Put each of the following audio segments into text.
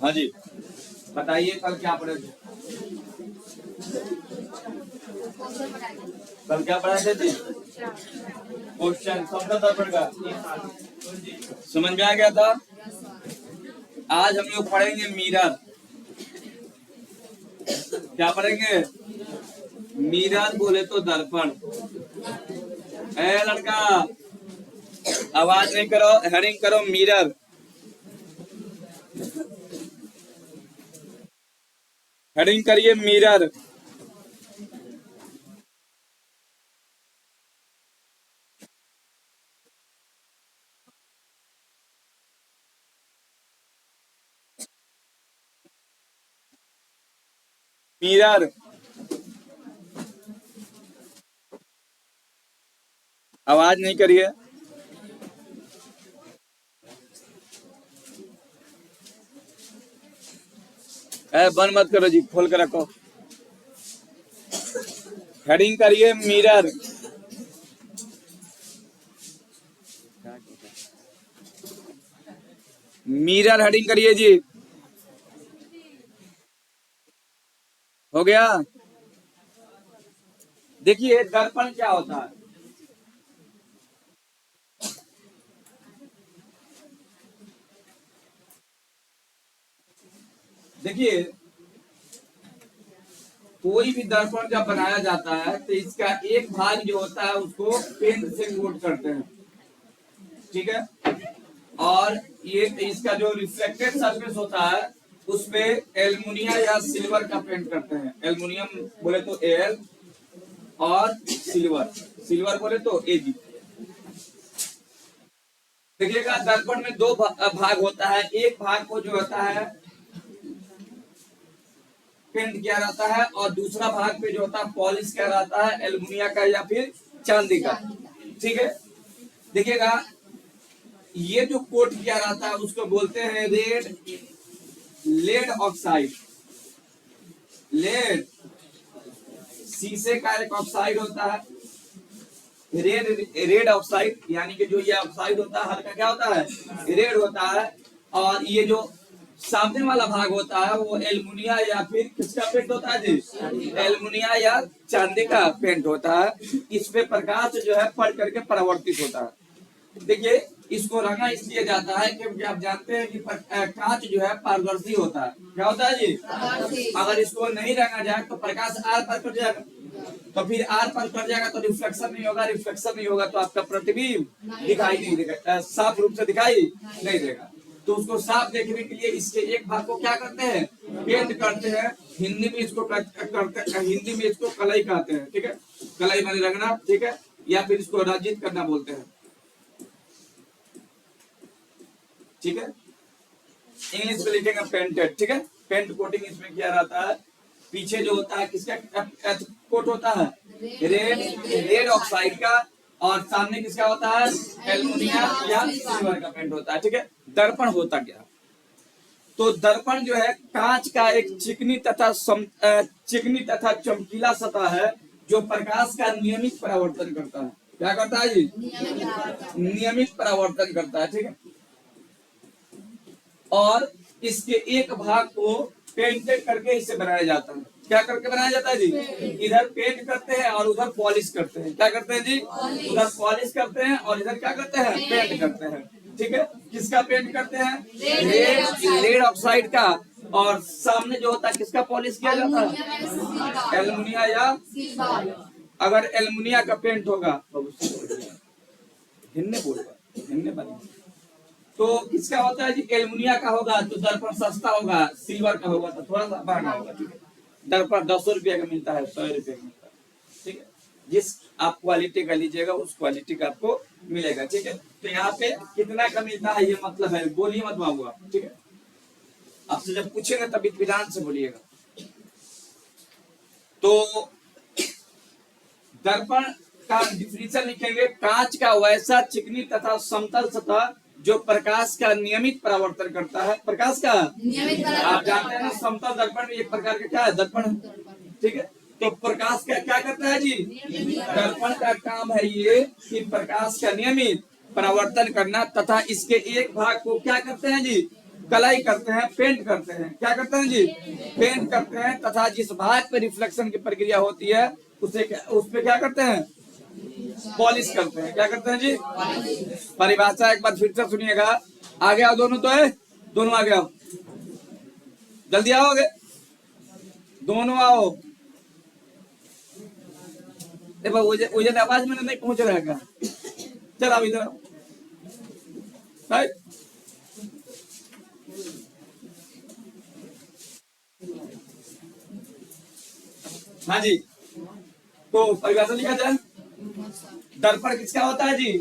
हाँ जी, बताइए कल क्या पढ़े थे? कल क्या पढ़ाए थे जी? क्वेश्चन शब्द दर्पण का समझ में आ गया था। आज हम लोग पढ़ेंगे मिरर। क्या पढ़ेंगे? मिरर बोले तो दर्पण। ए लड़का, आवाज नहीं करो, हेडिंग करो मिरर। हेडिंग करिए मिरर। मिरर, आवाज नहीं करिए। बंद मत करो जी, खोल कर रखो। हेडिंग करिए मिरर। मिरर हेडिंग करिए जी। हो गया? देखिए दर्पण क्या होता है। देखिए कोई भी दर्पण जब बनाया जाता है तो इसका एक भाग जो होता है उसको पेंट से कोट करते हैं, ठीक है। और ये इसका जो रिफ्लेक्टेड सरफेस होता है उसपे एल्युमिनियम या सिल्वर का पेंट करते हैं। एल्युमिनियम बोले तो एल और सिल्वर, सिल्वर बोले तो एजी। देखिएगा दर्पण में दो भाग होता है। एक भाग को जो होता है पेंट किया रहता है और दूसरा भाग पे जो होता है पॉलिश किया रहता है एल्युमिनियम का या फिर चांदी का, ठीक है। देखिएगा ये जो कोट किया रहता है उसको बोलते हैं लेड ऑक्साइड। लेड शीशे का एक ऑक्साइड होता है। रेड ऑक्साइड, यानी कि जो ये ऑक्साइड होता है हल्का क्या होता है, रेड होता है। और ये जो सामने वाला भाग होता है वो एल्युमिनियम या फिर किसका पेंट होता है जी? एल्युमिनियम या चांदी का पेंट होता है। इस पे प्रकाश जो है पड़ करके परावर्तित होता है। देखिए इसको रंगा इसलिए जाता है क्योंकि आप जानते हैं कि कांच जो है पारदर्शी होता है। क्या होता है जी? अगर इसको नहीं रंगा जाए तो प्रकाश आर पार कर जाएगा, तो फिर आर पार कर जाएगा तो रिफ्लेक्शन नहीं होगा। रिफ्लेक्शन नहीं होगा तो आपका प्रतिबिंब दिखाई नहीं देगा, साफ रूप से दिखाई नहीं देगा। तो उसको साफ देखने के लिए इसके एक भाग को क्या करते हैं, पेंट करते हैं। हिंदी में इसको हिंदी में इसको कलई कहते हैं, ठीक है। कलई माने रंगना, ठीक है, या फिर इसको रंजित करना बोलते हैं, ठीक है। इंग्लिश में लिखेंगे पेंटेड, ठीक है। पेंट कोटिंग इसमें किया रहता है। पीछे जो होता है किसका कोट होता है, रेड ऑक्साइड का। और सामने किसका होता है, एल्युमिनियम या सिल्वर का पेंट होता है, ठीक है। दर्पण होता क्या? तो दर्पण जो है कांच का एक चिकनी तथा चमकीला सतह है जो प्रकाश का नियमित परावर्तन करता है। क्या करता है जी? नियमित परावर्तन करता है, ठीक है। और इसके एक भाग को पेंटेड करके इसे बनाया जाता है। क्या करके बनाया जाता है जी? इधर पेंट करते हैं और उधर पॉलिश करते हैं। क्या करते हैं जी? उधर पॉलिश करते हैं और इधर क्या करते हैं, पेंट करते हैं, ठीक है। किसका पेंट करते हैं? लेड ऑक्साइड का। और सामने जो होता है किसका पॉलिश किया जाता है? एल्युमिनियम या अगर एल्युमिनियम का पेंट होगा हिन्ने बोलेगा, हिन्ने बनेगा तो किसका होता है जी? एल्युमिनियम का होगा तो दर्पण सस्ता होगा, सिल्वर का होगा तो थोड़ा सा महंगा होगा, ठीक है। दर्पण 200 रुपये का मिलता है, 100 रुपये का मिलता है, ठीक है। जिस आप क्वालिटी का लीजिएगा उस क्वालिटी का आपको मिलेगा, ठीक है। तो यहाँ पे कितना का मिलता है ये मतलब है, बोलिए मत बाबू आप, ठीक है। आपसे जब पूछेंगे तब इत्मीनान से बोलिएगा। तो दर्पण का डिफिनीशन लिखेंगे, कांच का वैसा चिकनी तथा समतल सतह जो प्रकाश का नियमित परावर्तन करता है। प्रकाश का नियमित, आप जानते हैं ना समतल दर्पण में एक प्रकार का क्या है, दर्पण है, ठीक है। तो प्रकाश का क्या करता है जी? दर्पण का काम है ये कि प्रकाश का नियमित परावर्तन करना तथा इसके एक भाग को क्या करते हैं जी? कलाई करते हैं, पेंट करते हैं। क्या करते हैं जी? पेंट करते हैं। तथा जिस भाग पे रिफ्लेक्शन की प्रक्रिया होती है उस पे क्या करते हैं? पॉलिश करते हैं। क्या करते हैं जी? परिभाषा एक बार फिर से सुनिएगा। आगे आओ दोनों, तो है दोनों, आगे आओ, जल्दी आओगे, दोनों आओ। देखो आवाज मैंने नहीं पहुंच रहा है। चल आओ इधर आओ। हाँ जी, तो परिभाषा लिखा जाए। दर्पण किसका होता है जी?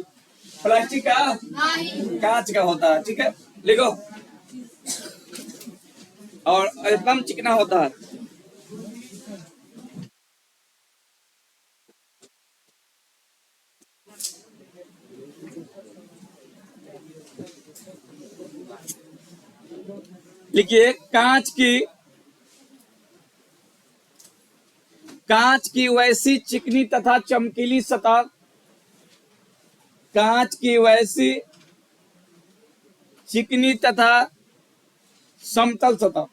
प्लास्टिक का, कांच का होता है। ठीक है, लिखो। और एकदम चिकना होता है। लिखिए, कांच की वैसी चिकनी तथा चमकीली सतह, कांच की वैसी चिकनी तथा समतल सतह,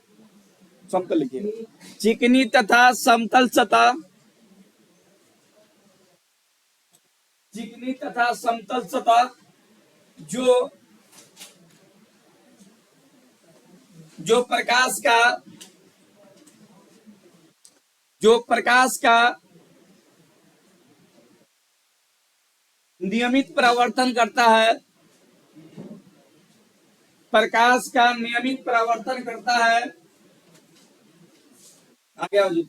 समतल लिखिए, चिकनी तथा समतल सतह, चिकनी तथा समतल सतह जो जो प्रकाश का नियमित परावर्तन करता है, प्रकाश का नियमित परावर्तन करता है। आगे आओ जी,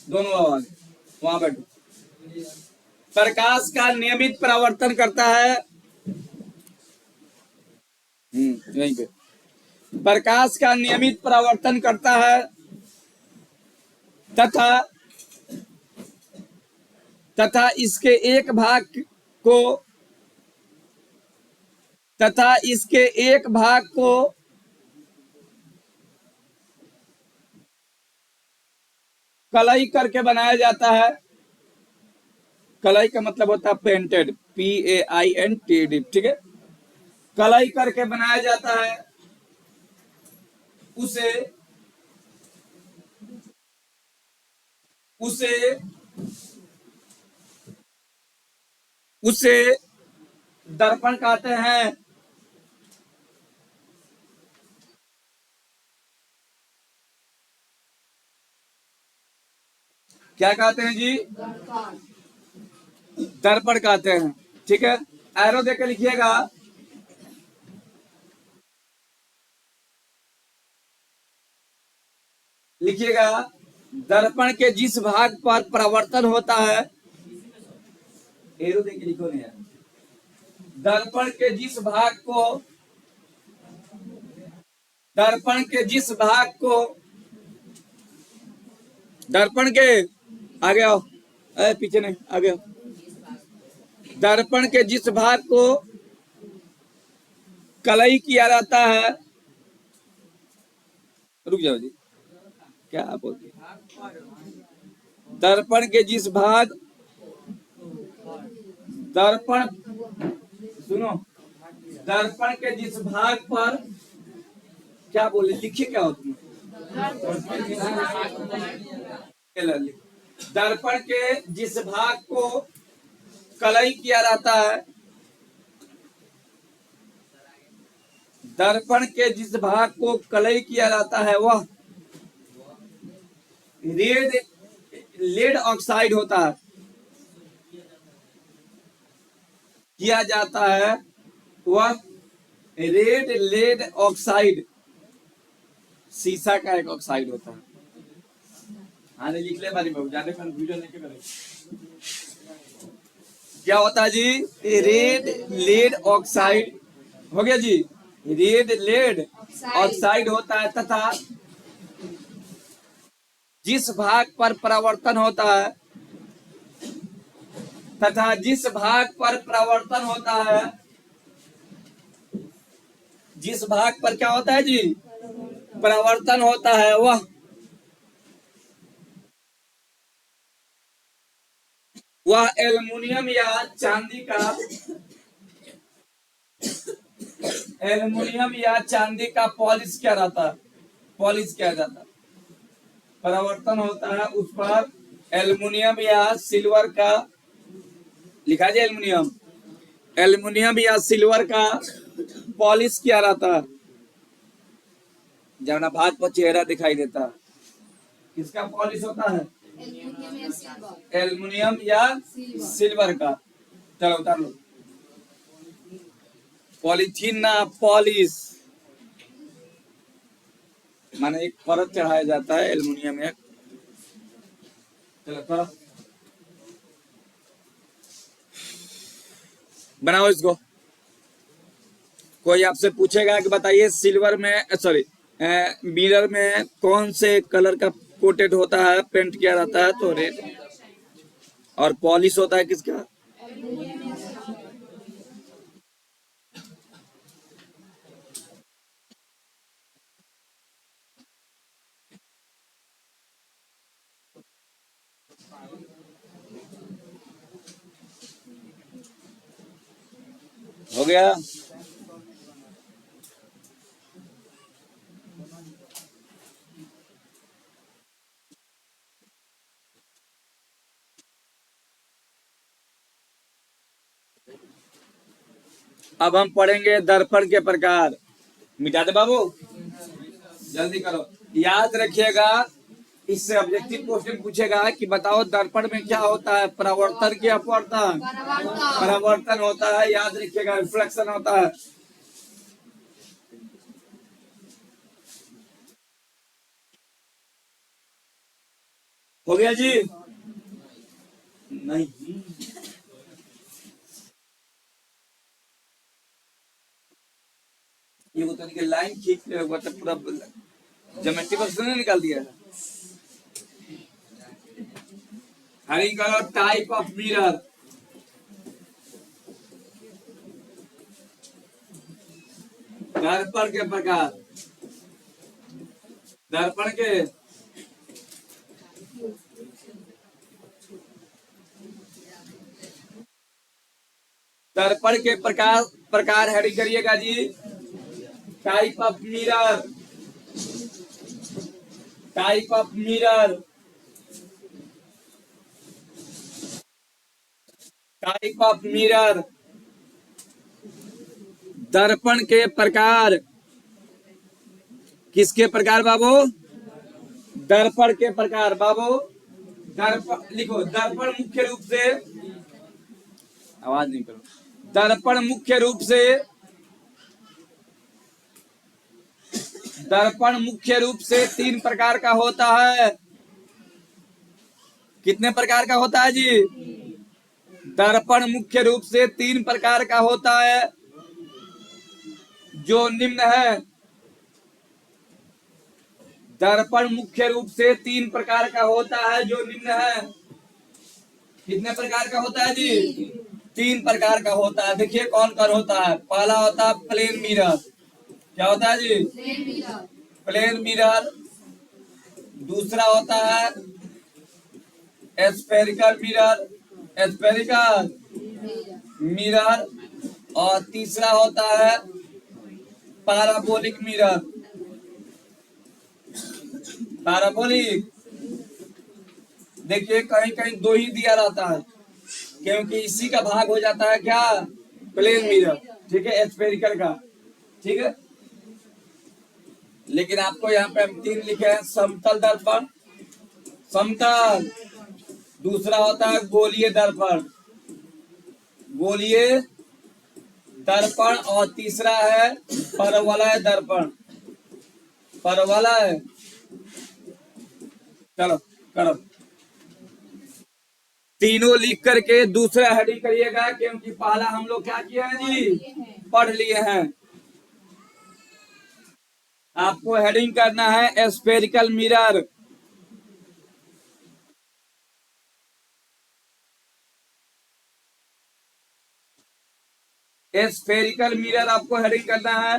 दोनों आओ आगे, वहां बैठो। प्रकाश का नियमित परावर्तन करता है, यहीं पे। प्रकाश का नियमित परावर्तन करता है तथा तथा इसके एक भाग को तथा इसके एक भाग को कलई करके बनाया जाता है। कलई का मतलब होता है पेंटेड, PAINTED। ठीक है, कलई करके बनाया जाता है। उसे उसे उसे दर्पण कहते हैं। क्या कहते हैं जी? दर्पण कहते हैं। ठीक है, एरो देकर लिखिएगा। लिखिएगा, दर्पण के जिस भाग पर परावर्तन होता है, एरो देकर लिखो नहीं यार। दर्पण के जिस भाग को दर्पण के जिस भाग को दर्पण के आगे आओ, पीछे नहीं, आगे आओ। दर्पण के जिस भाग को कलई किया जाता है, रुक जाओ जी, क्या आप बोलते? दर्पण के जिस भाग दर्पण सुनो, दर्पण के जिस भाग पर क्या बोले, लिखिए क्या होती है। दर्पण के जिस भाग को कलई किया जाता है, दर्पण के जिस भाग को कलई किया जाता है वह लेड ऑक्साइड होता है, किया जाता है। वह रेड लेड ऑक्साइड, शीशा का एक ऑक्साइड होता है। हाँ लिख ले बारी बाबू, ज्यादा कंफ्यूजन नहीं करे। क्या होता है जी? रेड लेड ऑक्साइड हो गया जी, रेड लेड ऑक्साइड होता है। तथा जिस भाग पर परावर्तन होता है तथा जिस भाग पर परावर्तन होता है, जिस भाग पर क्या होता है जी? परावर्तन होता है, वह एल्युमिनियम या चांदी का एल्युमिनियम या चांदी का पॉलिश क्या रहता है, पॉलिश किया जाता है, परिवर्तन होता है उस पर एल्युमिनियम या सिल्वर का, लिखा जाए एल्युमिनियम, एल्युमिनियम या सिल्वर का पॉलिश किया रहता है। जब भाग पर चेहरा दिखाई देता है, किसका पॉलिश होता है, एल्युमिनियम या सिल्वर का। चलो उतार लो, पॉलीथीन ना पॉलिश, माने एक परत चढ़ाया जाता है एल्युमिनियम एक। चलो करो, बनाओ इसको। कोई आपसे पूछेगा कि बताइए सिल्वर में, सॉरी, मिरर में कौन से कलर का कोटेड होता है, पेंट किया रहता है, तो रेड। और पॉलिश होता है किसका, हो गया। अब हम पढ़ेंगे दर्पण के प्रकार। मिटा दे बाबू, जल्दी करो। याद रखिएगा, इससे ऑब्जेक्टिव क्वेश्चन पूछेगा कि बताओ दर्पण में क्या होता है, परावर्तन की अपवर्तन, परावर्तन होता है, याद रखिएगा, रिफ्लेक्शन होता है। हो गया जी, नहीं ये होता है कि लाइन खींच ले मतलब पूरा ज्योमेट्री पर से निकाल दिया है। हरी कलर टाइप ऑफ मिरर, दर्पण के प्रकार, दर्पण के दर्पण के प्रकार, प्रकार हेडिंग करिएगा जी। Type of mirror, type of mirror, type of mirror, दर्पण के प्रकार, किसके प्रकार बाबू, दर्पण के प्रकार बाबू। दर्पण लिखो, दर्पण मुख्य रूप से, आवाज नहीं करो, दर्पण मुख्य रूप से, दर्पण मुख्य रूप से तीन प्रकार का होता है। कितने प्रकार का होता है जी, दर्पण मुख्य रूप से तीन प्रकार का होता है, जो निम्न है। दर्पण मुख्य रूप से तीन प्रकार का होता है, जो निम्न है। कितने प्रकार का होता है जी, तीन प्रकार का होता है। देखिए कौन कौन होता है। पहला होता है प्लेन मिरर, क्या होता है जी, प्लेन मिरर। दूसरा होता है स्फेरिकल मिरर, स्फेरिकल मिरर। और तीसरा होता है पैराबोलिक मिरर, पैराबोलिक। देखिए कहीं कहीं दो ही दिया रहता है, क्योंकि इसी का भाग हो जाता है क्या, प्लेन मिरर, ठीक है, स्फेरिकल का, ठीक है। लेकिन आपको यहाँ पे हम तीन लिखे हैं। समतल दर्पण, समतल। दूसरा होता है गोलीय दर्पण, गोलीय दर्पण। और तीसरा है परवलय दर्पण, परवलय। चलो करो, तीनों लिख करके दूसरा हेडिंग करिएगा, क्योंकि पहला हम लोग क्या किए हैं जी, पढ़ लिए हैं। आपको हेडिंग करना है स्फेरिकल मिरर, स्फेरिकल मिरर आपको हेडिंग करना है।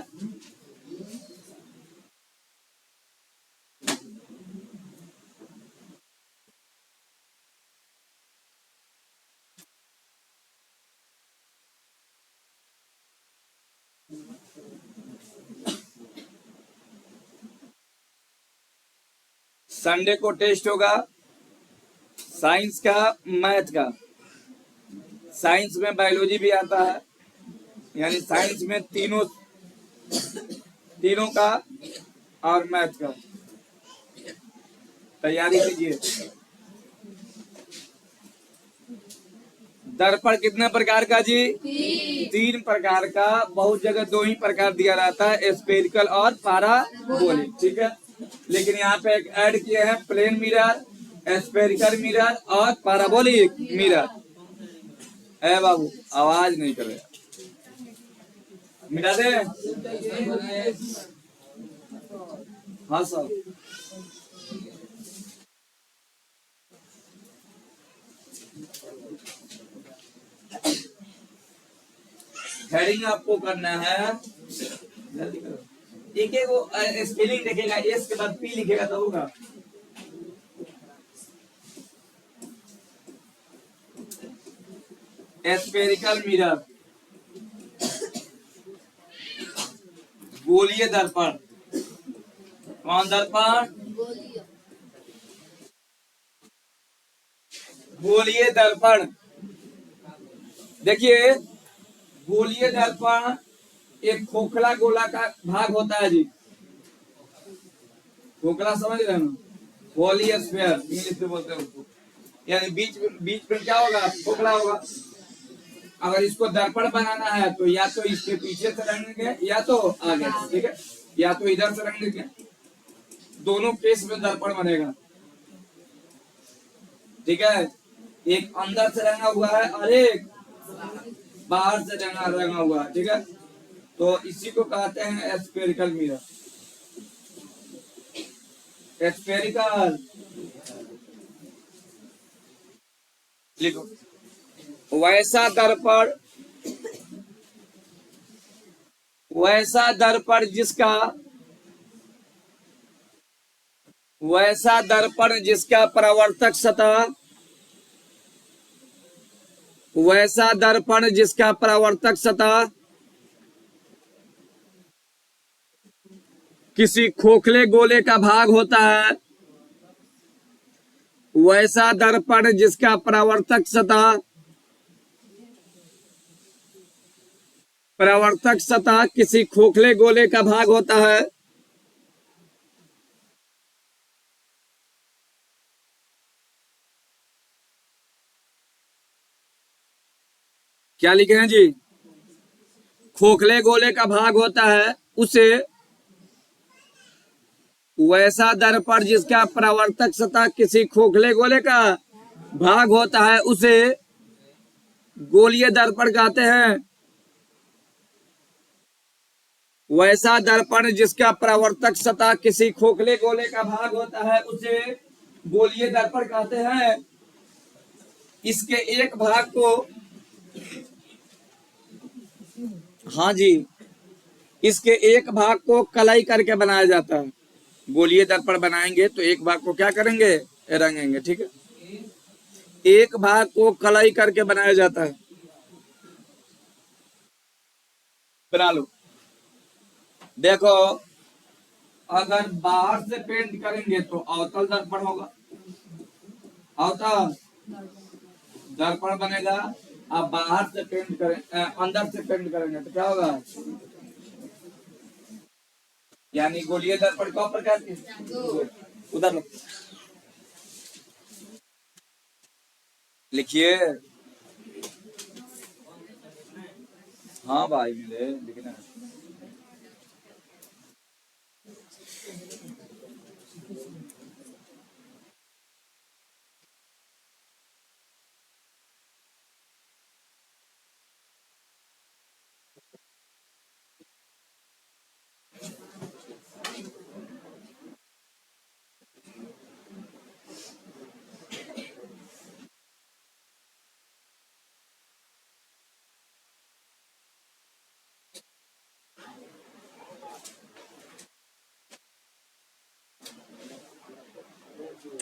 संडे को टेस्ट होगा साइंस का, मैथ का। साइंस में बायोलॉजी भी आता है, यानी साइंस में तीनों तीनों का और मैथ का। तैयारी कीजिए। दर्पण कितने प्रकार का जी? तीन प्रकार का। बहुत जगह दो ही प्रकार दिया रहता है, स्फेरिकल और पैराबोलिक, ठीक है। लेकिन यहाँ पे एक ऐड किए हैं, प्लेन मिरर, स्फेरिकल मिरर और पैराबोलिक मिरर। है बाबू, आवाज नहीं कर रहा, मिटा दे। हाँ सर। हेडिंग आपको करना है, जल्दी करो। एक एक वो स्पेलिंग लिखेगा, एस के बाद पी लिखेगा तो होगा। स्फेरिकल मिरर, गोलीय दर्पण। कौन दर्पण? गोलीय दर्पण। देखिए, गोलीय दर्पण एक खोखला गोला का भाग होता है जी। खोखला समझ रहे हैं ना? गोलीय स्फीयर इंग्लिश में बोलते हैं उसको। यानी बीच में क्या होगा? खोखला होगा। अगर इसको दर्पण बनाना है तो या तो इसके पीछे से रंगेंगे या तो आगे, ठीक है, या तो इधर से रंगेंगे। दोनों केस में दर्पण बनेगा, ठीक है। एक अंदर से रंगा हुआ है और एक बाहर से रंगा हुआ है, ठीक है। तो इसी को कहते हैं स्फेरिकल मिरर। स्फेरिकल लिखो। वैसा दर्पण जिसका परावर्तक सतह, वैसा दर्पण जिसका परावर्तक सतह किसी खोखले गोले का भाग होता है, वैसा दर्पण जिसका परावर्तक सतह किसी खोखले गोले का भाग होता है, क्या लिखे हैं जी? खोखले गोले का भाग होता है उसे, वैसा दर्पण जिसका परावर्तक सतह किसी खोखले गोले का भाग होता है उसे गोलीय दर्पण कहते हैं। वैसा दर्पण जिसका परावर्तक सतह किसी खोखले गोले का भाग होता है उसे गोलीय दर्पण कहते हैं। इसके एक भाग को, हाँ जी, इसके एक भाग को कलाई करके बनाया जाता है। गोलीय दर्पण बनाएंगे तो एक भाग को क्या करेंगे? रंगेंगे, ठीक है। एक भाग को कलाई करके बनाया जाता है। बना लो। देखो, अगर बाहर से पेंट करेंगे तो अवतल दर्पण होगा, अवतल दर्पण बनेगा। आप बाहर से पेंट करें, अंदर से पेंट करेंगे तो क्या होगा? यानी गोलीय दर्पण कौ प्रकार के? उधर लो। लिखिए। हाँ भाई, मिले लिखना।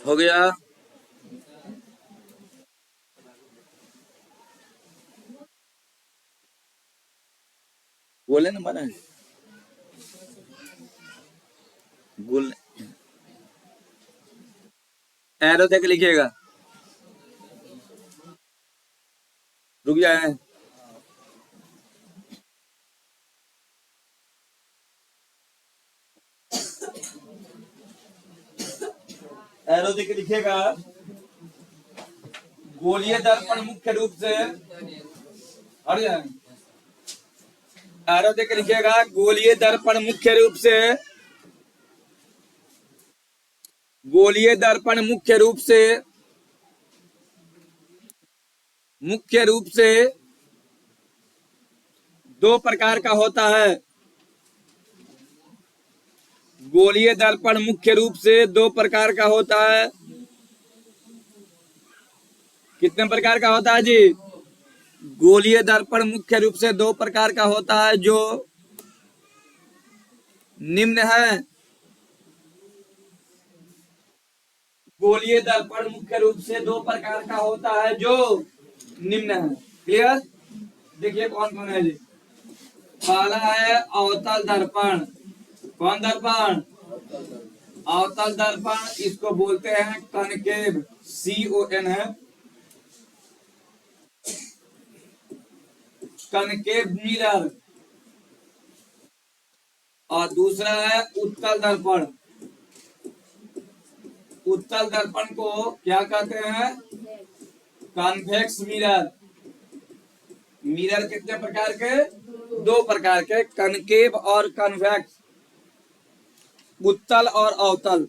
हो गया। बोले ना मना गोल एरो देख लिखिएगा, रुक जाए। एरो देख लिखिएगा, गोलीय दर्पण मुख्य रूप से, हट जाए। एरो देख लिखिएगा, गोलीय दर्पण मुख्य रूप से, गोलीय दर्पण मुख्य रूप से, मुख्य रूप से दो प्रकार का होता है। गोलीय दर्पण मुख्य रूप से दो प्रकार का होता है। कितने प्रकार का होता है जी? गोलीय दर्पण मुख्य रूप से दो प्रकार का होता है, जो निम्न है। गोलीय दर्पण मुख्य रूप से दो प्रकार का होता है, जो निम्न है। क्लियर? देखिए कौन कौन है जी। पहला है अवतल दर्पण। कौन दर्पण? अवतल दर्पण, इसको बोलते हैं कनकेव, CON है, कनकेव मिरर। और दूसरा है उत्तल दर्पण। उत्तल दर्पण को क्या कहते हैं? Convex mirror. मिरर कितने प्रकार के? दो प्रकार के, कनकेव और कन्वेक्स, उत्तल और अवतल।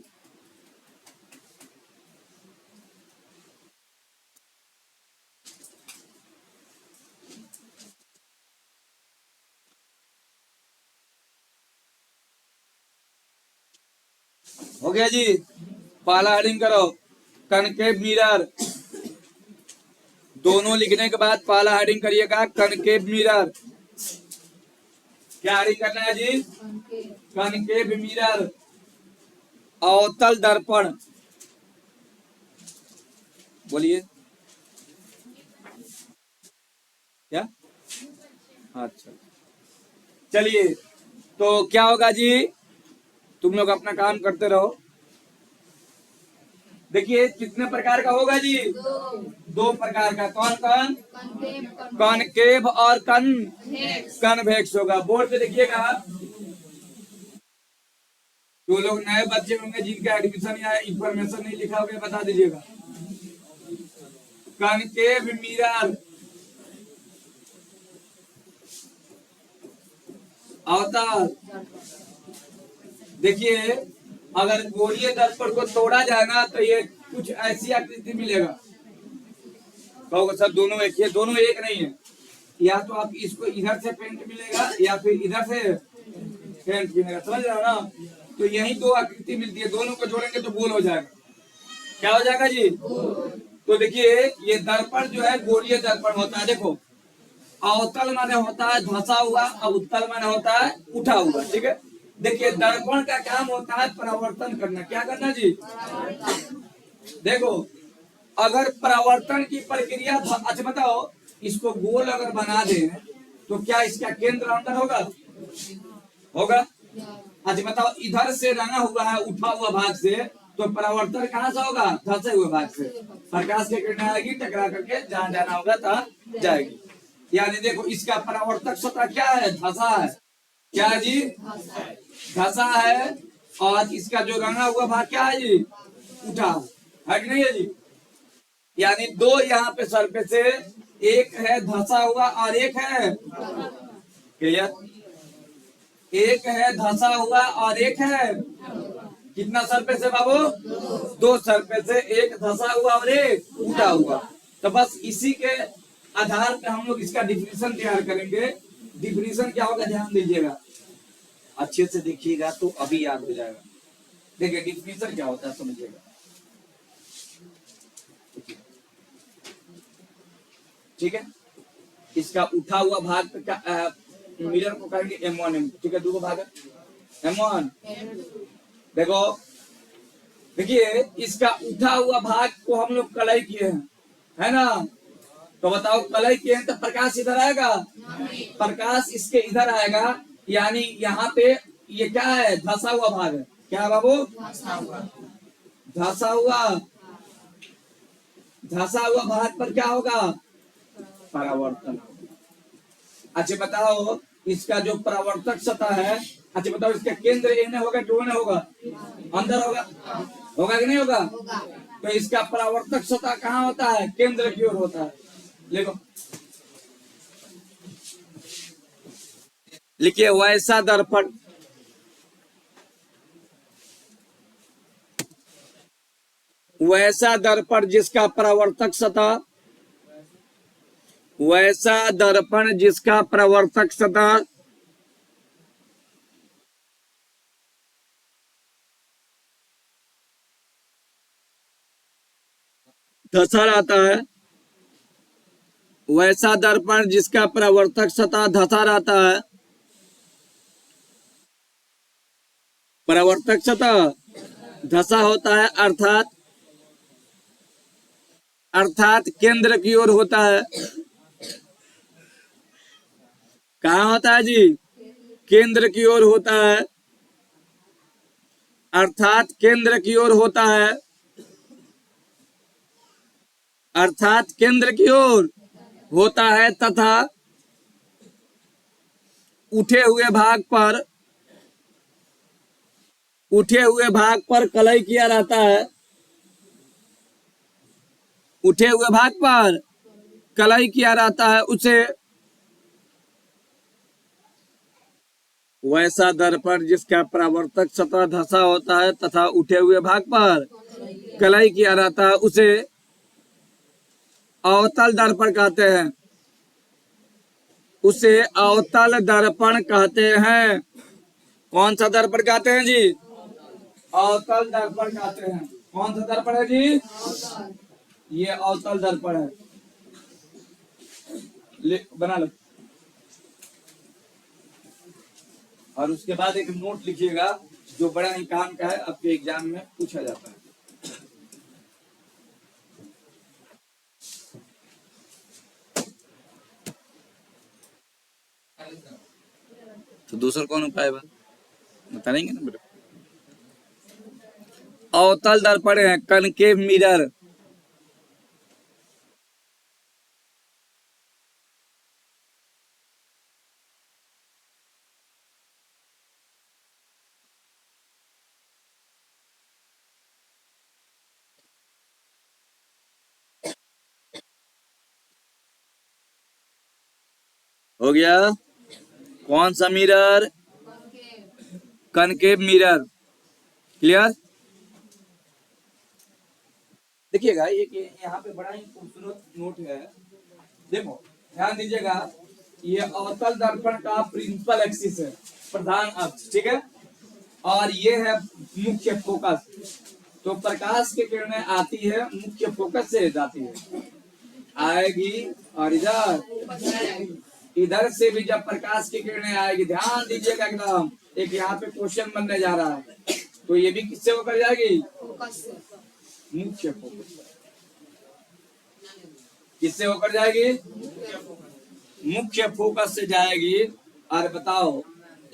हो गया जी? पहला हेडिंग करो, कनकेव मिरर। दोनों लिखने के बाद पहला हेडिंग करिएगा, कनकेव मिरर। क्या हेडिंग करना है जी? Concave mirror. अवतल दर्पण। बोलिए क्या? अच्छा, चलिए। तो क्या होगा जी? तुम लोग अपना काम करते रहो। देखिए कितने प्रकार का होगा जी? दो प्रकार का। कौन कौन? कॉनकेव और कन्वेक्स होगा। बोर्ड पे देखिएगा, जो लोग नए बच्चे होंगे जिनका एडमिशन या इंफॉर्मेशन नहीं लिखा होगा बता दीजिएगा। कनकेव मिरर, अवतल। देखिए अगर गोलीय दर्पण को तोड़ा जाए ना तो ये कुछ ऐसी आकृति मिलेगा। कहोगे सर दोनों एक, ये दोनों एक नहीं है। या तो आप इसको इधर से पेंट मिलेगा या फिर इधर से पेंट मिलेगा, समझ रहे हो ना? तो यही दो आकृति मिलती है, दोनों को जोड़ेंगे तो गोल हो जाएगा। क्या हो जाएगा जी? तो देखिए ये दर्पण जो है गोलीय दर्पण होता है। देखो अवतल माने होता है धंसा हुआ, और उत्तल माने होता है उठा हुआ। ठीक है? देखिए दर्पण का काम होता है परावर्तन करना। क्या करना जी? देखो अगर परावर्तन की प्रक्रिया, अच्छा बताओ, इसको गोल अगर बना दे तो क्या इसका केंद्र अंदर होगा? होगा। अच्छा बताओ, इधर से रंगा हुआ है उठा हुआ भाग से, तो परावर्तन कहाँ से होगा? धंसे हुए भाग से। प्रकाश की किरण आएगी, टकरा करके जहां जाना होगा तहां जाएगी। यानी देखो इसका परावर्तक सतह क्या है? धंसा है। क्या है जी? धंसा है। और इसका जो रंगा हुआ भाग क्या है जी? उठा है कि नहीं है जी? यानी दो यहाँ पे सरफेस है, एक है धंसा हुआ और एक है क्लियर। एक है धंसा हुआ और एक है, कितना सरफेस है बाबू? दो सरफेस है, एक धंसा हुआ और एक उठा हुआ। तो बस इसी के आधार पे हम लोग इसका डिफिनीशन तैयार करेंगे। डिफिनीशन क्या होगा ध्यान दीजिएगा, अच्छे से देखिएगा तो अभी याद हो जाएगा। देखिए डिफिनीशन क्या होता है समझिएगा। ठीक है? इसका उठा हुआ भाग पे क्या मिरर को कहेंगे M1, ठीक है? दो भाग है M1। देखो देखिए इसका उठा हुआ भाग को हम लोग कलई किए हैं, है ना? तो बताओ कलई किए हैं तो प्रकाश इधर आएगा? प्रकाश इसके इधर आएगा। यानी यहाँ पे ये क्या है? धंसा हुआ भाग है। क्या है बाबू? धंसा हुआ। धसा हुआ भाग पर क्या होगा? परावर्तन। अच्छा बताओ, इसका जो परावर्तक सतह है, अच्छा बताओ इसका केंद्र इन्हें होगा कि उन्हें होगा? अंदर होगा। होगा कि नहीं होगा? तो इसका परावर्तक सतह कहाँ होता है? केंद्र की ओर होता है। देखो लिखिए, वैसा दर्पण, वैसा दर्पण जिसका परावर्तक सतह, वैसा दर्पण जिसका परावर्तक सतह धसा रहता है, वैसा दर्पण जिसका परावर्तक सतह धसा रहता है, परावर्तक सतह धसा होता है, अर्थात अर्थात केंद्र की ओर होता है। कहाँ होता है जी? केंद्र की ओर होता है, अर्थात केंद्र की ओर होता है, अर्थात केंद्र की ओर होता है तथा उठे हुए भाग पर, उठे हुए भाग पर कलई किया रहता है, उठे हुए भाग पर कलई किया रहता है, उसे वैसा दर्पण जिसका परावर्तक सतह धसा होता है तथा उठे हुए भाग पर कलई किया रहता है, उसे अवतल दर्पण कहते हैं, उसे अवतल दर्पण कहते हैं। कौन सा दर्पण कहते हैं जी? अवतल दर्पण कहते हैं। कौन सा दर्पण है जी? ये अवतल दर्पण है। बना लो। और उसके बाद एक नोट लिखिएगा जो बड़ा ही काम का है, आपके एग्जाम में पूछा जाता है। तो दूसरा कौन उपाय बताएंगे ना बेटा? अवतल दर्पण है, कनकेव मिरर। हो गया? कौन सा मिरर? Concave mirror. क्लियर? देखिएगा ये यहाँ पे बड़ा ही खूबसूरत नोट है। देखो ध्यान दीजिएगा, ये अवतल दर्पण का प्रिंसिपल एक्सिस है, प्रधान अक्ष, ठीक है। और ये है मुख्य फोकस। तो प्रकाश की किरणें आती है, मुख्य फोकस से जाती है, आएगी और इधर से भी जब प्रकाश की किरणें आएगी, ध्यान दीजिएगा एकदम, एक यहाँ पे क्वेश्चन बनने जा रहा है, तो ये भी किससे होकर जाएगी? मुख्य फोकस। किससे होकर जाएगी? मुख्य फोकस से जाएगी। और बताओ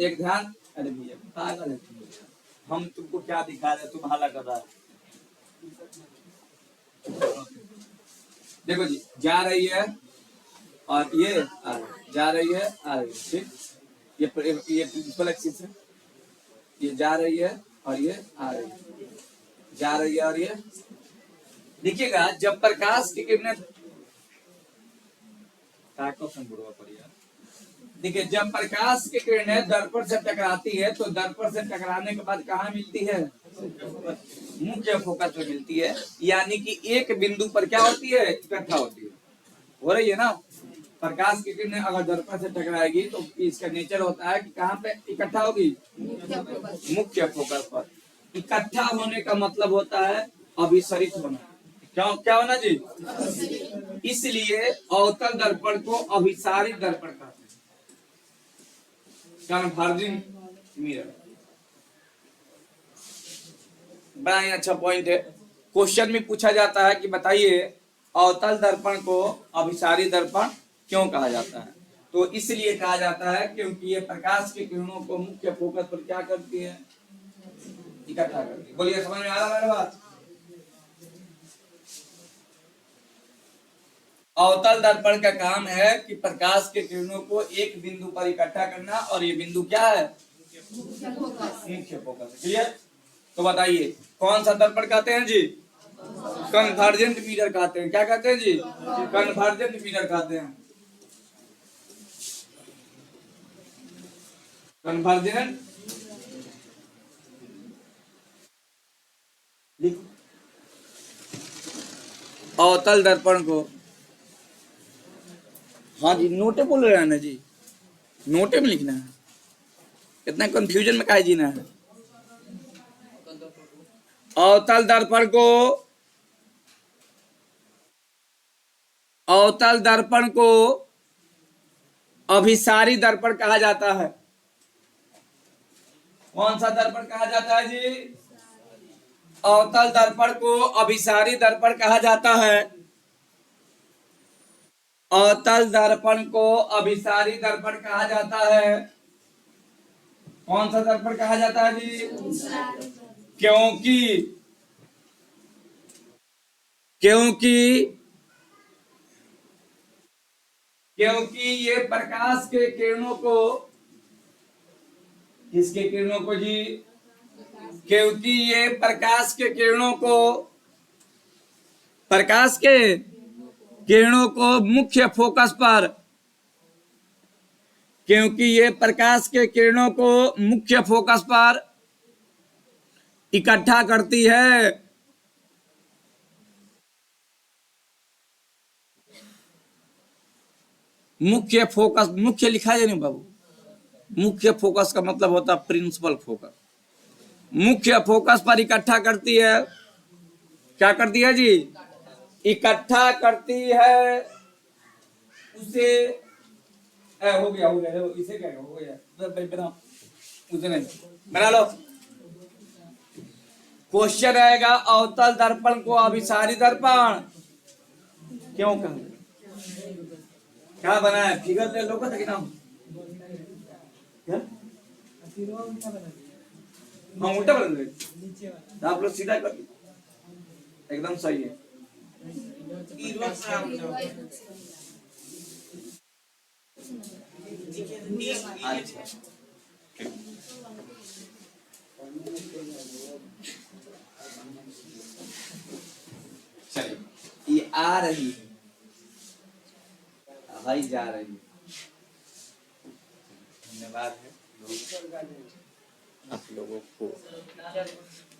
एक ध्यान, अरे भैया पागल है तुम, हम तुमको क्या दिखा रहे, तुम हाला कर रहा है। देखो जी, जा रही है और ये आ रही है, जा रही है आ रही है, ठीक। ये प्रिंसिपल एक्सिस है, ये जा रही है और ये आ रही है, जा रही है और ये। देखिएगा जब प्रकाश की किरणें, देखिए जब प्रकाश की किरणें दर्पण से टकराती है तो दर्पण से टकराने के बाद कहाँ मिलती है? मुख्य फोकस में मिलती है। यानी कि एक बिंदु पर क्या होती है? इकट्ठा होती है। हो रही है ना? प्रकाश की किरणें अगर दर्पण से टकराएगी तो इसका नेचर होता है कि कहाँ पे इकट्ठा होगी? मुख्य फोकस पर। इकट्ठा होने का मतलब होता है अभिसरित होना। क्या क्या होना जी? इसलिए अवतल दर्पण को अभिसारित दर्पण कहते हैं, कन्वर्जिंग मिरर। बड़ा ही अच्छा पॉइंट है। क्वेश्चन में पूछा जाता है कि बताइए अवतल दर्पण को अभिसारी दर्पण क्यों कहा जाता है? तो इसलिए कहा जाता है क्योंकि ये प्रकाश की किरणों को मुख्य फोकस पर क्या करती है? इकट्ठा करती है। बोलिए समझ में आ रहा है मेरी बात? अवतल दर्पण का काम है कि प्रकाश के किरणों को एक बिंदु पर इकट्ठा करना, और ये बिंदु क्या है? मुख्य फोकस। क्लियर? तो बताइए कौन सा दर्पण कहते हैं जी? कन्वर्जेंट मिरर कहते हैं। क्या कहते हैं जी? कन्वर्जेंट मिरर कहते हैं। कन्वर्जेंट अवतल दर्पण को, हाँ जी नोटे बोल रहे हैं ना जी, नोटे में लिखना है, इतना कंफ्यूजन में काहे जीना है। अवतल दर्पण को, अवतल दर्पण को अभिसारी दर्पण कहा जाता है। कौन सा दर्पण कहा जाता है जी? अवतल दर्पण को अभिसारी दर्पण कहा जाता है। अवतल दर्पण को अभिसारी दर्पण कहा जाता है। कौन सा दर्पण कहा जाता है जी? क्योंकि क्योंकि क्योंकि ये प्रकाश के किरणों को, किसके किरणों को जी? क्योंकि ये प्रकाश के किरणों को, प्रकाश के किरणों को मुख्य फोकस पर, क्योंकि ये प्रकाश के किरणों को मुख्य फोकस पर इकट्ठा करती है। मुख्य फोकस, मुख्य लिखा है नहीं बाबू? मुख्य फोकस का मतलब होता है प्रिंसिपल फोकस। मुख्य फोकस पर इकट्ठा करती है। क्या करती है जी? इकट्ठा करती है उसे। हो गया हो गया, इसे क्या हो गया, बना उसे नहीं बना लो। क्वेश्चन आएगा अवतल दर्पण को अभिसारी दर्पण क्यों कहा? क्या बना है? फिगर ले लो कि नाम क्या? हाँ उल्टा बना दे, आप लोग सीधा कर, एकदम सही है। अच्छा चलिए, ये आ रही है, भाई जा रही है। धन्यवाद है आप लोगों को।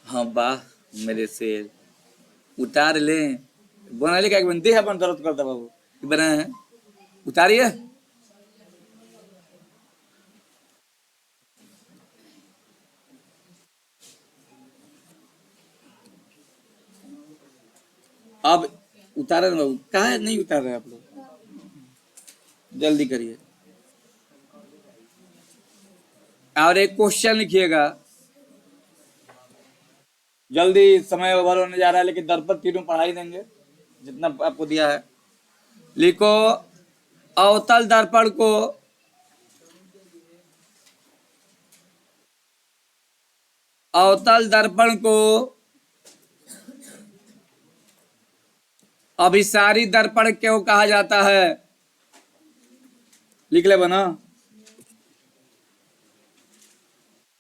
हाँ वाह मेरे शेर, उतार ले बना ले, क्या बनती है अपन दर्द करता बाबू बना है, उतारिए। अब उतारे ना बाबू, कहा है नहीं उतार रहे आप लोग, जल्दी करिए। और एक क्वेश्चन लिखिएगा, जल्दी, समय ओवर होने जा रहा है, लेकिन दर्पण तीनों पढ़ाई देंगे जितना आपको दिया है। लिखो अवतल दर्पण को अवतल दर्पण को अभिसारी दर्पण क्यों कहा जाता है? लिख ले बना।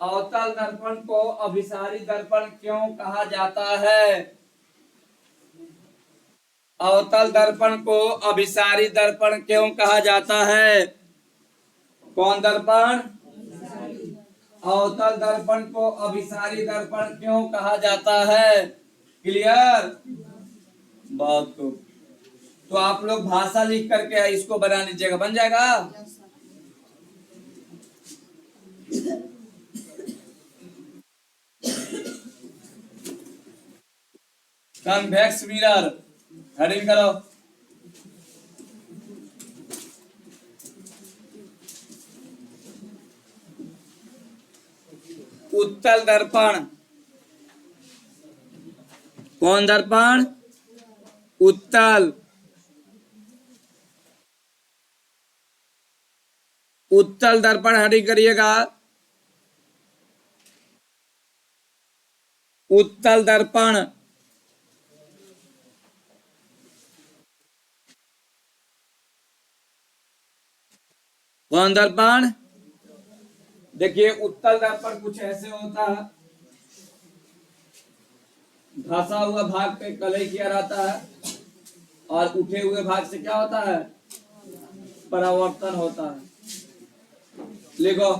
अवतल दर्पण को अभिसारी दर्पण क्यों कहा जाता है? अवतल दर्पण को अभिसारी दर्पण क्यों कहा जाता है? कौन दर्पण? अवतल दर्पण को अभिसारी दर्पण क्यों कहा जाता है? क्लियर? बहुत खूब। तो आप लोग भाषा लिख करके इसको बना लीजिएगा, बन जाएगा। कन्वेक्स मिरर हेडिंग करो। उत्तल दर्पण, कौन दर्पण? उत्तल, उत्तल दर्पण हेडिंग करिएगा। उत्तल दर्पण कौन दर्पण? देखिए उत्तल दर्पण कुछ ऐसे होता है, धंसा हुआ भाग पे कलई किया रहता है और उठे हुए भाग से क्या होता है? परावर्तन होता है। लिखो,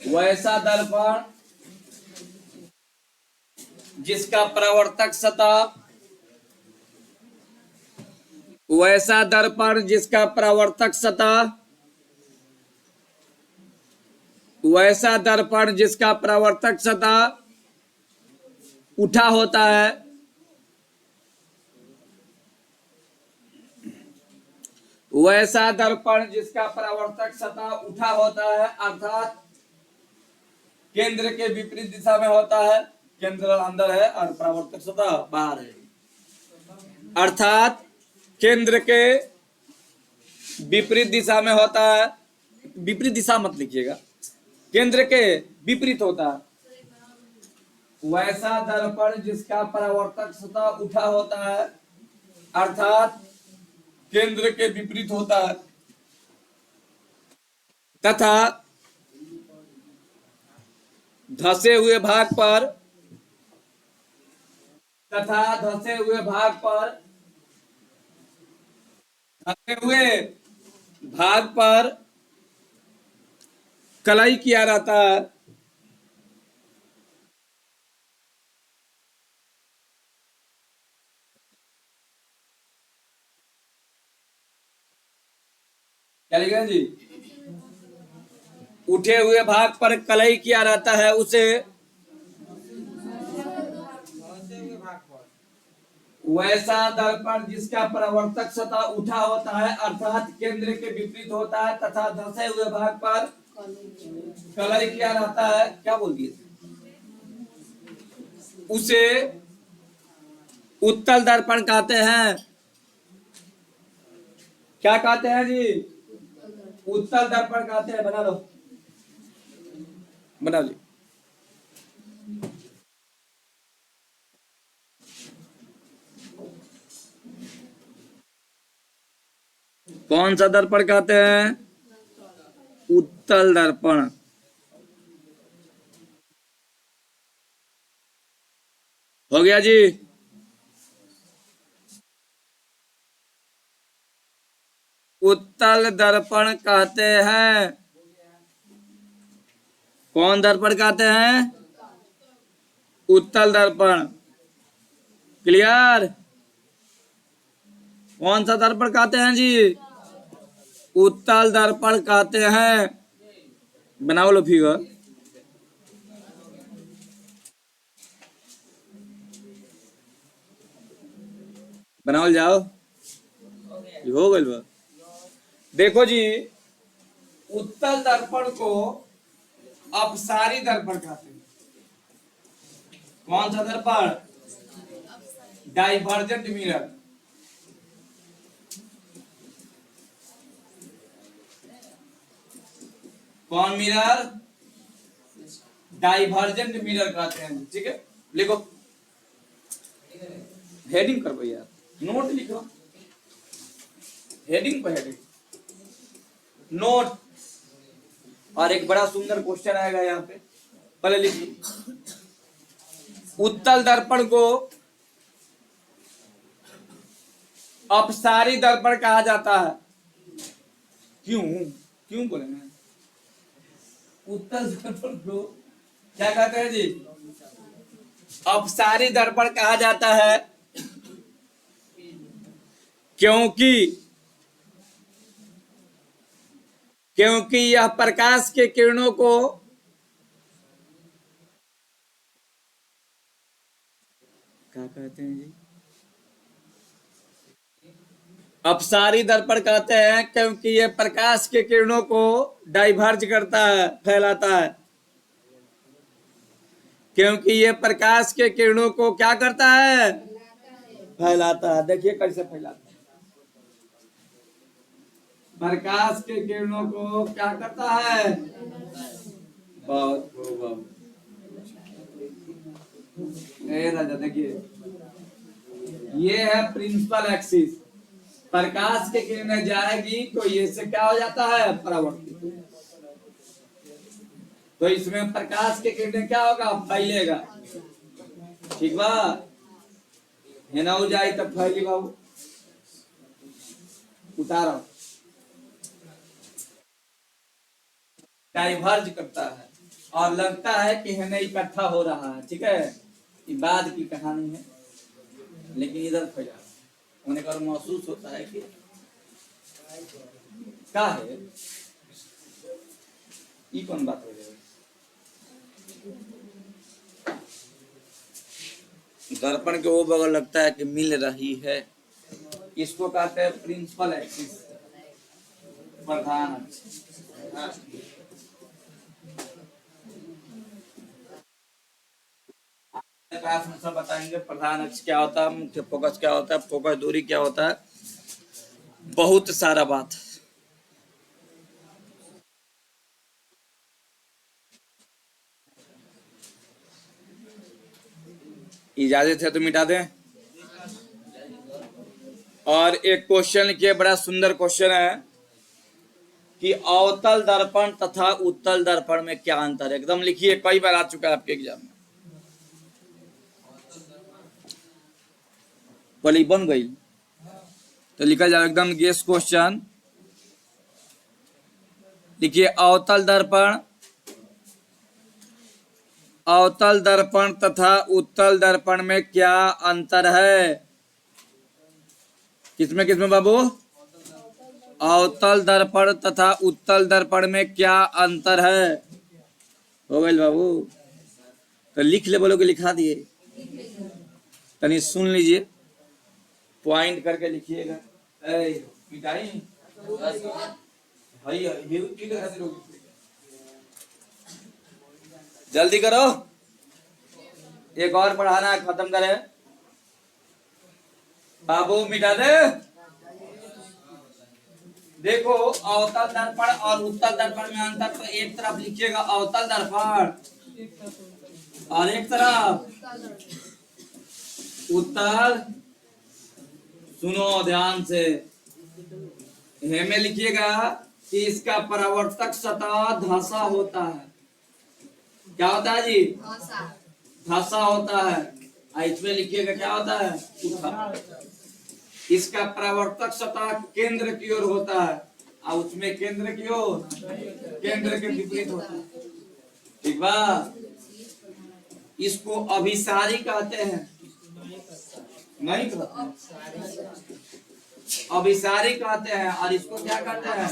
वैसा दर्पण जिसका परावर्तक सतह, वैसा दर्पण जिसका परावर्तक सतह, वैसा दर्पण जिसका परावर्तक सतह उठा होता है, वैसा दर्पण जिसका परावर्तक सतह उठा होता है अर्थात केंद्र के विपरीत दिशा में होता है। केंद्र अंदर है और परावर्तक सतह बाहर है, अर्थात केंद्र के विपरीत दिशा में होता है। विपरीत दिशा मत लिखिएगा, केंद्र के विपरीत होता है। वैसा दर्पण जिसका परावर्तक सतह उठा होता है अर्थात केंद्र के विपरीत होता है तथा धंसे हुए भाग पर धंसे हुए भाग पर कलाई किया रहता है। क्या लिखा जी? उठे हुए भाग पर कलई किया रहता है उसे वैसा दर्पण जिसका परावर्तक सतह उठा होता है अर्थात केंद्र के विपरीत होता है तथा धंसे हुए भाग पर कलई किया रहता है। क्या बोल दिए? उसे उत्तल दर्पण कहते हैं। क्या कहते हैं जी? उत्तल दर्पण कहते हैं। बना लो, बना ली। कौन सा दर्पण कहते हैं? उत्तल दर्पण। हो गया जी? उत्तल दर्पण कहते हैं। कौन दर्पण कहते हैं? उत्तल दर्पण। क्लियर? कौन सा दर्पण कहते हैं जी? उत्तल दर्पण कहते हैं। बनाओ लो फिगर। बनाओ जाओ, हो गइल बा। देखो जी, उत्तल दर्पण को अपसारी दर्पण कहते हैं। कौन सा दर्पण? Divergent mirror. कौन मिरर? डाइवर्जेंट मिरर कहते हैं। ठीक है, लिखो, हेडिंग करो यार, नोट लिखो, हेडिंग पर हेडिंग नोट। और एक बड़ा सुंदर क्वेश्चन आएगा यहाँ पे, पहले लिखिए। उत्तल दर्पण को अपसारी दर्पण कहा जाता है। क्यों क्यों बोलेंगे? उत्तल दर्पण को क्या कहते हैं जी? अपसारी दर्पण कहा जाता है क्योंकि यह प्रकाश के किरणों को क्या कहते हैं जी? अपसारी दर्पण कहते हैं क्योंकि यह प्रकाश के किरणों को डाइवर्ज करता है, फैलाता है। क्योंकि यह प्रकाश के किरणों को क्या करता है? फैलाता है। देखिए कैसे फैलाता है। प्रकाश के किरणों को क्या करता है? बहुत खूब। राजा देखिए, ये है प्रिंसिपल एक्सिस, प्रकाश की किरणें जाएगी तो ये से क्या हो जाता है, परावर्तित। तो इसमें प्रकाश की किरणें क्या होगा, फैलेगा। ठीक बा, है ना, हो जाए तब फैली बाबू, उतारो, डाइवर्ज करता है और लगता है कि है ना इकट्ठा हो रहा है। ठीक है, ये बाद की कहानी है, लेकिन इधर फैला होने का महसूस होता है कि क्या है, ये कौन बात हो रही है। दर्पण के वो बगल लगता है कि मिल रही है, इसको कहते हैं प्रिंसिपल एक्सिस, प्रधान अक्ष। क्लास में सब बताएंगे प्रधान अक्ष क्या होता है, मुख्य फोकस क्या होता है, फोकस दूरी क्या होता है, बहुत सारा बात। इजाजत है तो मिटा दें। और एक क्वेश्चन लिखिए, बड़ा सुंदर क्वेश्चन है कि अवतल दर्पण तथा उत्तल दर्पण में क्या अंतर है। एकदम लिखिए, कई बार आ चुका है आपके एग्जाम में, पहले बन गई तो लिखा जाए एकदम गेस क्वेश्चन। लिखिए, अवतल दर्पण तथा उत्तल दर्पण में क्या अंतर है। किसमें किसमें बाबू, अवतल दर्पण तथा उत्तल दर्पण में क्या अंतर है। हो गए बाबू, तो लिख ले, बोलो कि लिखा दिए, तनी सुन लीजिए, पॉइंट करके लिखिएगा। मिठाई जल्दी करो, एक और पढ़ाना है, खत्म करे बाबू, मिटा दे। देखो, अवतल दर्पण और उत्तल दर्पण में अंतर, तो एक तरफ लिखिएगा अवतल दर्पण और एक तरफ उत्तल। सुनो ध्यान से, में लिखिएगा कि इसका परावर्तक सतह धसा होता है। क्या होता है जी, धसा होता है। इसमें लिखिएगा क्या होता है, उठा। इसका परावर्तक सतह केंद्र की ओर होता है और उसमें केंद्र की ओर, केंद्र के विपरीत होता है। ठीक बा, इसको अभिसारी कहते हैं, नहीं कहते, अभिसारी कहते हैं। और इसको क्या कहते हैं,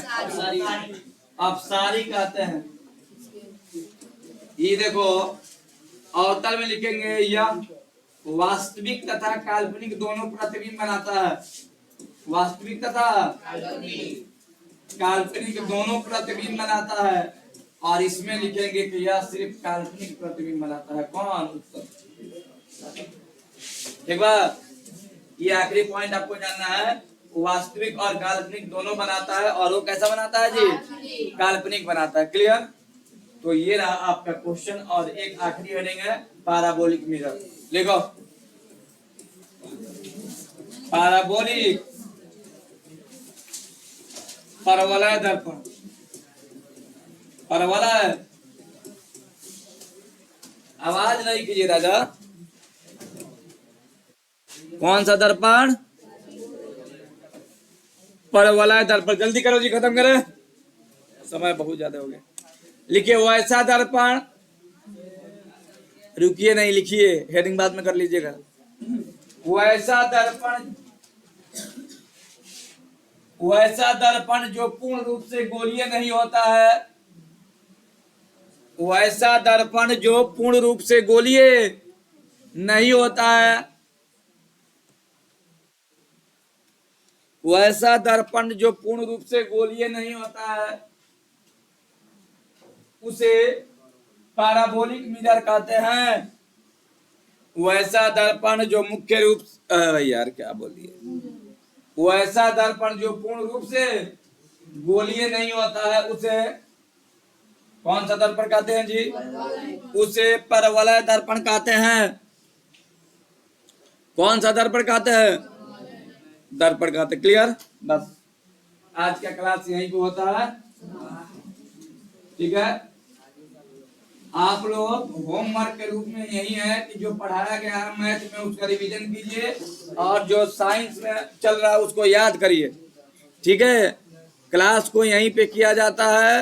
अपसारी कहते हैं। ये देखो, अवतल में लिखेंगे यह वास्तविक तथा काल्पनिक दोनों प्रतिबिंब बनाता है। वास्तविक तथा काल्पनिक दोनों प्रतिबिंब बनाता है। और इसमें लिखेंगे कि यह सिर्फ काल्पनिक प्रतिबिंब बनाता है। कौन, उत्तर। एक बार ये आखिरी पॉइंट आपको जानना है, वास्तविक और काल्पनिक दोनों बनाता है। और वो कैसा बनाता है जी, काल्पनिक बनाता है। क्लियर। तो ये रहा आपका क्वेश्चन। और एक आखिरी हेडिंग है, पैराबोलिक मिरर। लिखो, पैराबोलिक परवलय दर्पण। परवलय, आवाज नहीं कीजिए राजा। कौन सा दर्पण, परवलय दर्पण। जल्दी करो जी, खत्म करें, समय बहुत ज्यादा हो गया। लिखिए, वैसा दर्पण, रुकिए नहीं, लिखिए, हेडिंग बाद में कर लीजिएगा। वैसा दर्पण जो पूर्ण रूप से गोलीय नहीं होता है। वैसा दर्पण जो पूर्ण रूप से गोलीय नहीं होता है। वैसा दर्पण जो पूर्ण रूप से गोलीय नहीं होता है, उसे पैराबोलिक मिरर कहते हैं। वैसा दर्पण जो मुख्य रूप, यार क्या बोलिए, वैसा दर्पण जो पूर्ण रूप से गोलीय नहीं होता है, उसे कौन सा दर्पण कहते हैं जी, उसे परवलय दर्पण कहते हैं। कौन सा दर्पण कहते हैं, दर्पण घात। क्लियर? बस आज का क्लास यहीं पे होता है। ठीक है, आप लोग होमवर्क के रूप में यही है कि जो पढ़ाया गया है मैथ में उसका रिवीजन कीजिए और जो साइंस में चल रहा है उसको याद करिए। ठीक है, क्लास को यहीं पे किया जाता है।